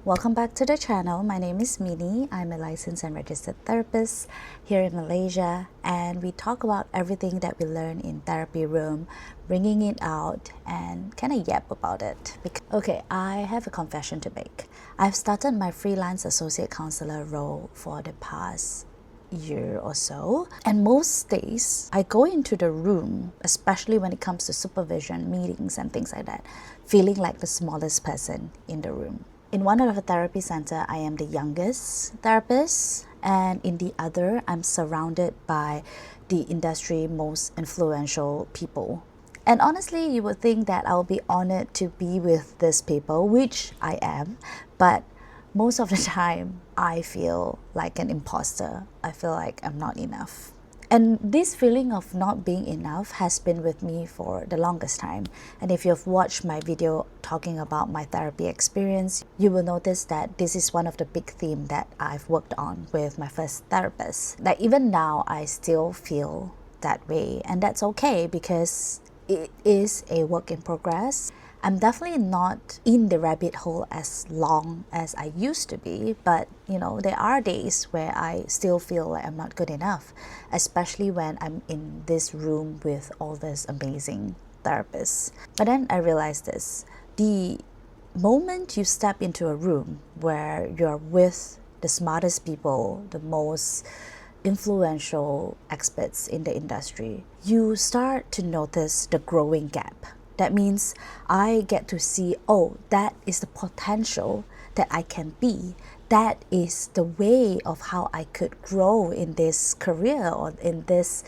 Welcome back to the channel. My name is Mini. I'm a licensed and registered therapist here in Malaysia, and we talk about everything that we learn in therapy room, bringing it out and kind of yap about it. Okay, I have a confession to make. I've started my freelance associate counselor role for the past year or so, and most days I go into the room, especially when it comes to supervision meetings and things like that, feeling like the smallest person in the room. In one of the therapy center, I am the youngest therapist, and in the other, I'm surrounded by the industry most influential people. And honestly, you would think that I'll be honored to be with these people, which I am, but most of the time, I feel like an imposter. I feel like I'm not enough. And this feeling of not being enough has been with me for the longest time. And if you've watched my video talking about my therapy experience, you will notice that this is one of the big themes that I've worked on with my first therapist. Like even now, I still feel that way, and that's okay because it is a work in progress. I'm definitely not in the rabbit hole as long as I used to be, but there are days where I still feel like I'm not good enough, especially when I'm in this room with all these amazing therapists. But then I realized this: the moment you step into a room where you're with the smartest people, the most influential experts in the industry, you start to notice the growing gap. That means I get to see, oh, that is the potential that I can be. That is the way of how I could grow in this career or in this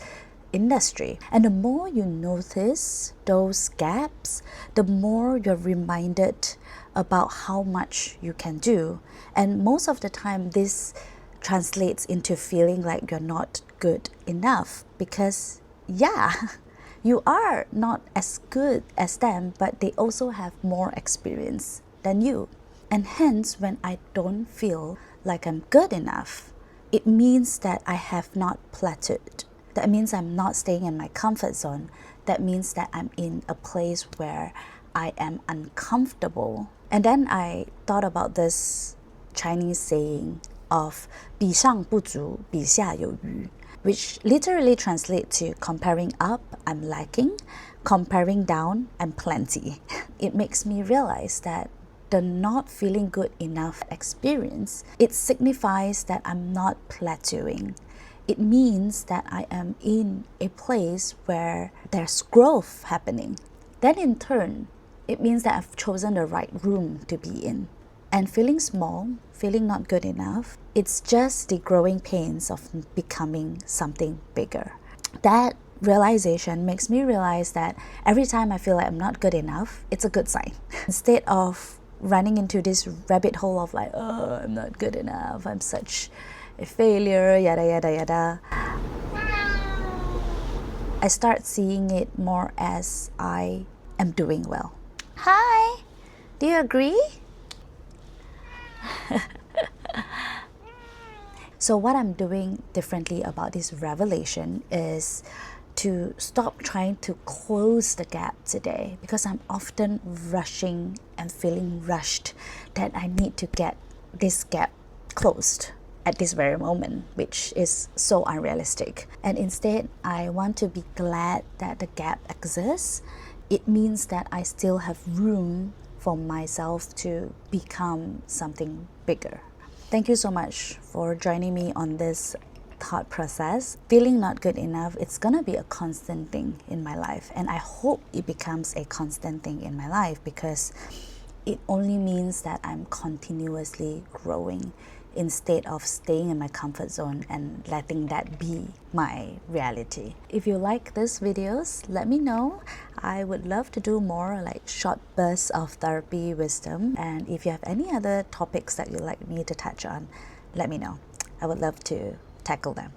industry. And the more you notice those gaps, the more you're reminded about how much you can do. And most of the time, this translates into feeling like you're not good enough because, you are not as good as them, but they also have more experience than you. And hence, when I don't feel like I'm good enough, it means that I have not plateaued. That means I'm not staying in my comfort zone. That means that I'm in a place where I am uncomfortable. And then I thought about this Chinese saying of 比上不足，比下有余, which literally translates to comparing up, I'm lacking, comparing down, I'm plenty. It makes me realize that the not feeling good enough experience, it signifies that I'm not plateauing. It means that I am in a place where there's growth happening. Then in turn, it means that I've chosen the right room to be in. And feeling small, feeling not good enough, it's just the growing pains of becoming something bigger. That realization makes me realize that every time I feel like I'm not good enough, it's a good sign. Instead of running into this rabbit hole of like, oh, I'm not good enough, I'm such a failure, yada, yada, yada, I start seeing it more as I am doing well. Hi, do you agree? So what I'm doing differently about this revelation is to stop trying to close the gap today, because I'm often rushing and feeling rushed that I need to get this gap closed at this very moment, which is so unrealistic. And instead, I want to be glad that the gap exists. It means that I still have room for myself to become something bigger. Thank you so much for joining me on this thought process. Feeling not good enough, it's gonna be a constant thing in my life, and I hope it becomes a constant thing in my life because it only means that I'm continuously growing instead of staying in my comfort zone and letting that be my reality. If you like these videos, let me know. I would love to do more like short bursts of therapy wisdom. And if you have any other topics that you'd like me to touch on, let me know. I would love to tackle them.